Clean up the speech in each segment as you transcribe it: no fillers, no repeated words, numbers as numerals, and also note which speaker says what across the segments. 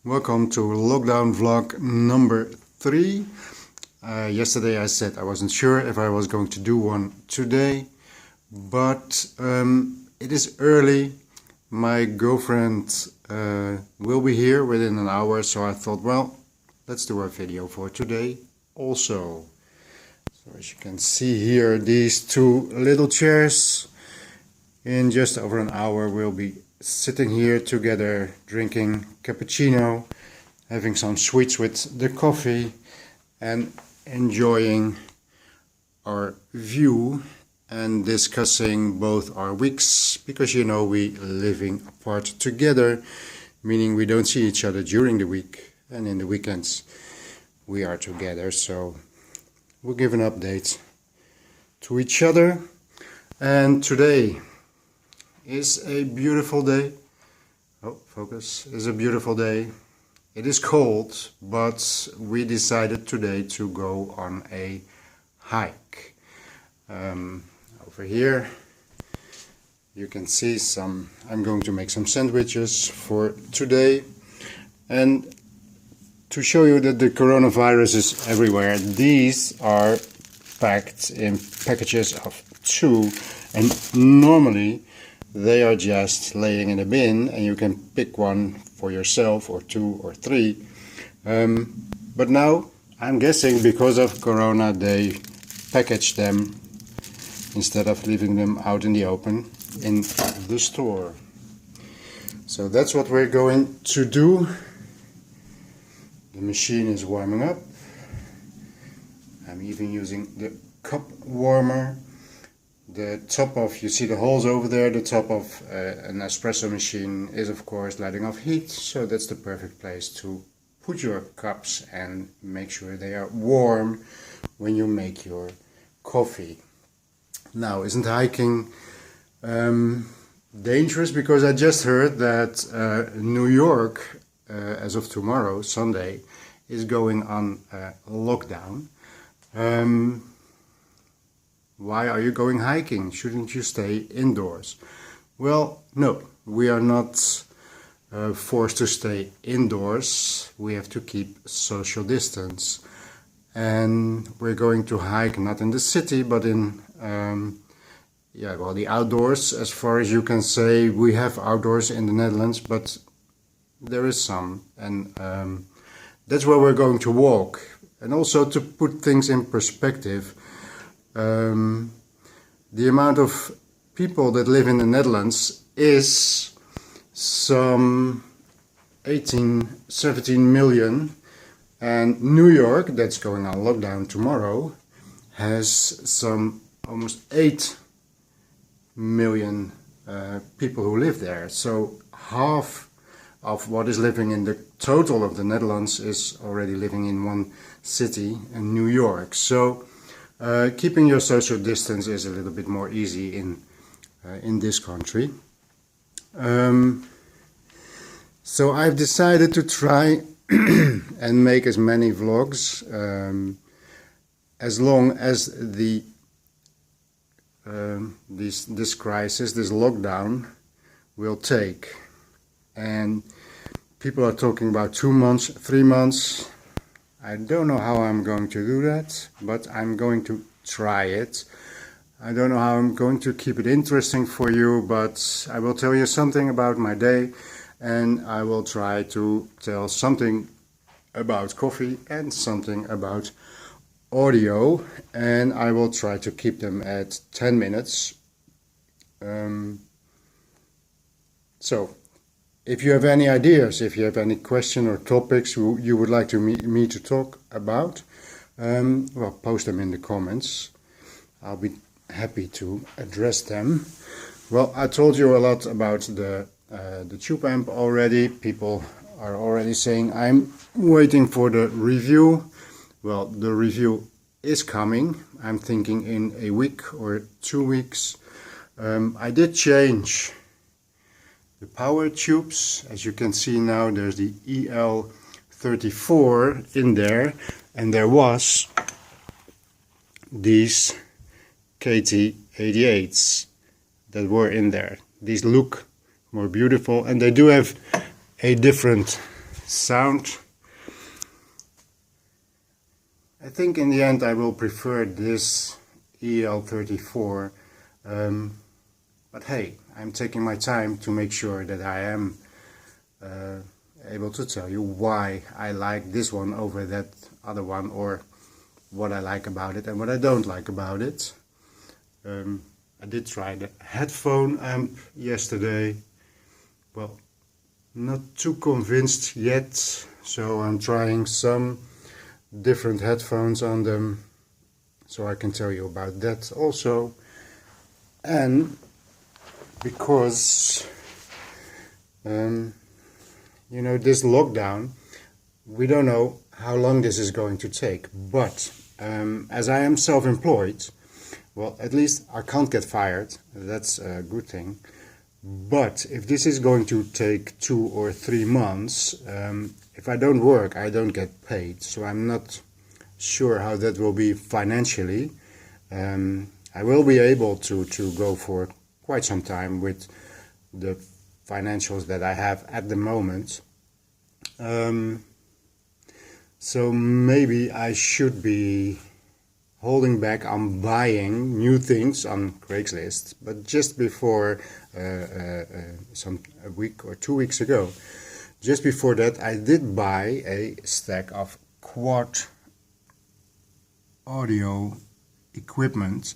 Speaker 1: Welcome to lockdown vlog number 3. Yesterday I said I wasn't sure if I was going to do one today, but it is early. My girlfriend will be here within an hour, so I thought, well, let's do a video for today also. So as you can see here, these two little chairs, in just over an hour we'll be sitting here together, drinking cappuccino, having some sweets with the coffee, and enjoying our view and discussing both our weeks, because you know we living apart together, meaning we don't see each other during the week, and in the weekends we are together, so we'll give an update to each other. And today is a beautiful day. Oh, focus. Is a beautiful day. It is cold, but we decided today to go on a hike. Over here you can see I'm going to make some sandwiches for today, and to show you that the coronavirus is everywhere, these are packed in packages of 2, and normally they are just laying in a bin and you can pick one for yourself, or 2 or 3. But now I'm guessing because of Corona they package them instead of leaving them out in the open in the store. So that's what we're going to do. The machine is warming up. I'm even using the cup warmer. The top of, you see the holes over there, the top of an espresso machine is of course letting off heat, so that's the perfect place to put your cups and make sure they are warm when you make your coffee. Now, isn't hiking dangerous? Because I just heard that New York, as of tomorrow, Sunday, is going on lockdown. Why are you going hiking? Shouldn't you stay indoors? Well, no, we are not forced to stay indoors. We have to keep social distance. And we're going to hike not in the city, but in the outdoors, as far as you can say. We have outdoors in the Netherlands, but there is some. And that's where we're going to walk. And also, to put things in perspective, the amount of people that live in the Netherlands is some 17 million, and New York, that's going on lockdown tomorrow, has some almost 8 million people who live there. So half of what is living in the total of the Netherlands is already living in one city, in New York. So keeping your social distance is a little bit more easy in this country. So I've decided to try and make as many vlogs as long as this crisis, this lockdown, will take. And people are talking about 2 months, 3 months. I don't know how I'm going to do that, but I'm going to try it. I don't know how I'm going to keep it interesting for you, but I will tell you something about my day, and I will try to tell something about coffee and something about audio, and I will try to keep them at 10 minutes. So, if you have any ideas, if you have any question or topics you would like me to talk about, well, post them in the comments. I'll be happy to address them. Well, I told you a lot about the tube amp already. People are already saying I'm waiting for the review. Well, the review is coming. I'm thinking in a week or 2 weeks. I did change the power tubes. As you can see now, there's the EL34 in there, and there was these KT88s that were in there. These look more beautiful, and they do have a different sound. I think in the end I will prefer this EL34, but hey, I'm taking my time to make sure that I am able to tell you why I like this one over that other one, or what I like about it and what I don't like about it. I did try the headphone amp yesterday. Well, not too convinced yet, so I'm trying some different headphones on them, so I can tell you about that also. And because you know, this lockdown, we don't know how long this is going to take, but as I am self-employed, well, at least I can't get fired. That's a good thing. But if this is going to take 2 or 3 months, if I don't work, I don't get paid. So I'm not sure how that will be financially. I will be able to go for quite some time with the financials that I have at the moment. So maybe I should be holding back on buying new things on Craigslist. But just before, a week or 2 weeks ago, just before that, I did buy a stack of quad audio equipment.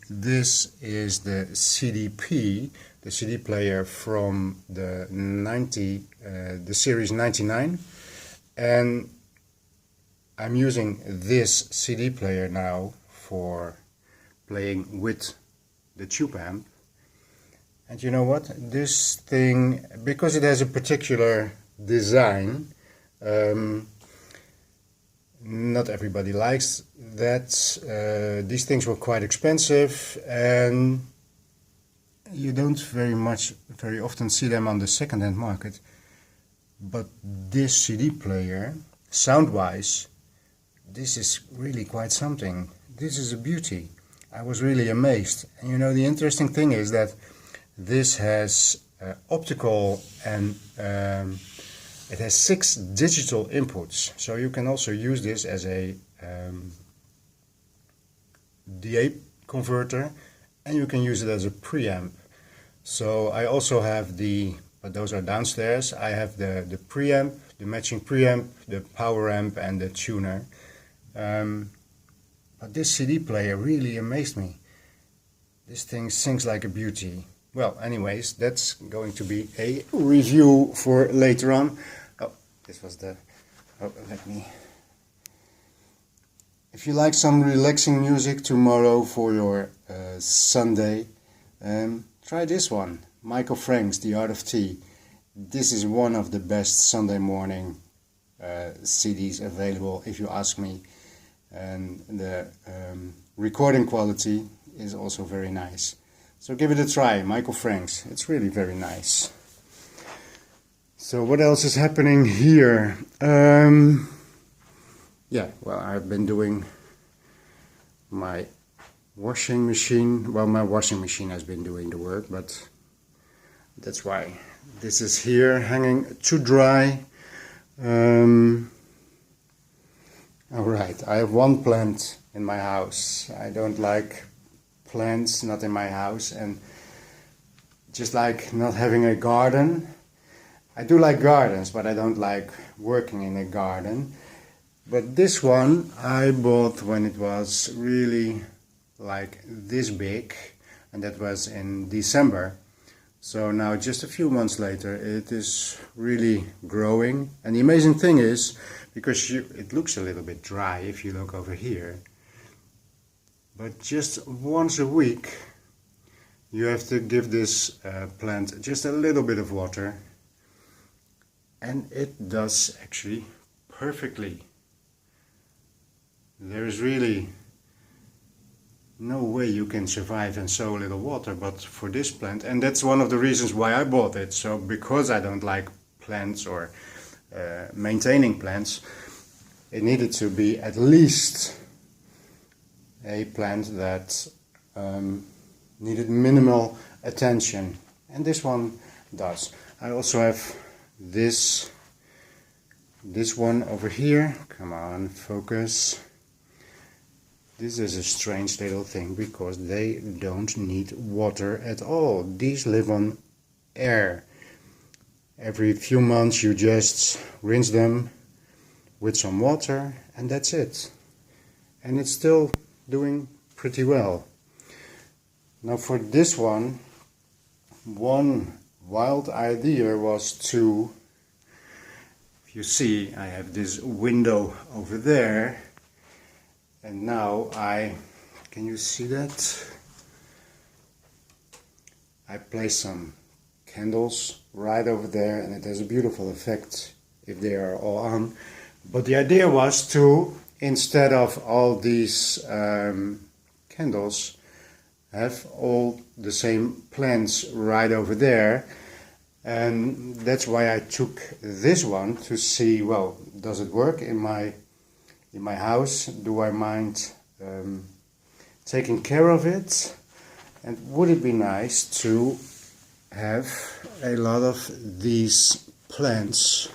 Speaker 1: This is the CDP, the CD player from the series 99, and I'm using this CD player now for playing with the tube amp. And you know what? This thing, because it has a particular design, not everybody likes that. These things were quite expensive, and you don't very often see them on the second-hand market. But this CD player, sound-wise, this is really quite something. This is a beauty. I was really amazed. And you know, the interesting thing is that this has optical, and it has 6 digital inputs. So you can also use this as a DA converter, and you can use it as a preamp. So I also have but those are downstairs. I have the preamp, the matching preamp, the power amp, and the tuner. But this CD player really amazed me. This thing sings like a beauty. Well, anyways, that's going to be a review for later on. Oh, this was If you like some relaxing music tomorrow for your Sunday, try this one. Michael Frank's The Art of Tea. This is one of the best Sunday morning CDs available, if you ask me. And the recording quality is also very nice. So give it a try, Michael Frank's. It's really very nice. So what else is happening here? Yeah, well, I've been doing my washing machine. Well, my washing machine has been doing the work, but that's why this is here hanging to dry. Alright, I have one plant in my house. I don't like plants not in my house, and just like not having a garden. I do like gardens, but I don't like working in a garden. But this one I bought when it was really like this big, and that was in December. So now just a few months later it is really growing. And the amazing thing is, because it looks a little bit dry if you look over here, but just once a week you have to give this plant just a little bit of water, and it does actually perfectly. There is really no way you can survive in so little water, but for this plant, and that's one of the reasons why I bought it. So because I don't like plants or maintaining plants, it needed to be at least a plant that needed minimal attention, and this one does. I also have this This one over here, come on, focus. This is a strange little thing because they don't need water at all. These live on air. Every few months you just rinse them with some water and that's it. And it's still doing pretty well. Now for this one wild idea was to, if you see, I have this window over there, and now can you see that? I place some candles right over there and it has a beautiful effect if they are all on. But the idea was to, instead of all these candles, have all the same plants right over there. And that's why I took this one to see, well, does it work in my house? Do I mind taking care of it? And would it be nice to have a lot of these plants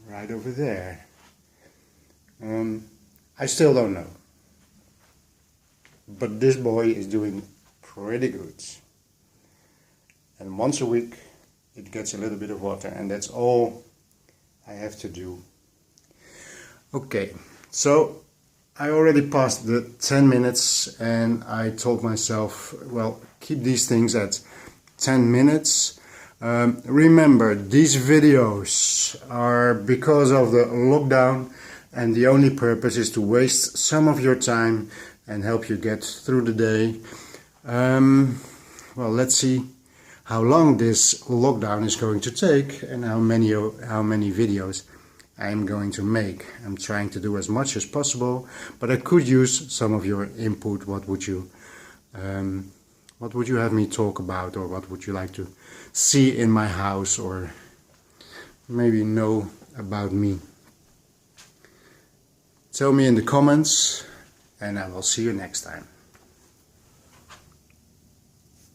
Speaker 1: right over there? I still don't know. But this boy is doing pretty good. And once a week it gets a little bit of water, and that's all I have to do. Okay, so I already passed the 10 minutes and I told myself, well, keep these things at 10 minutes. Remember, these videos are because of the lockdown, and the only purpose is to waste some of your time and help you get through the day. Well, let's see how long this lockdown is going to take and how many videos I'm going to make. I'm trying to do as much as possible, but I could use some of your input. What would you have me talk about, or what would you like to see in my house, or maybe know about me? Tell me in the comments, and I will see you next time.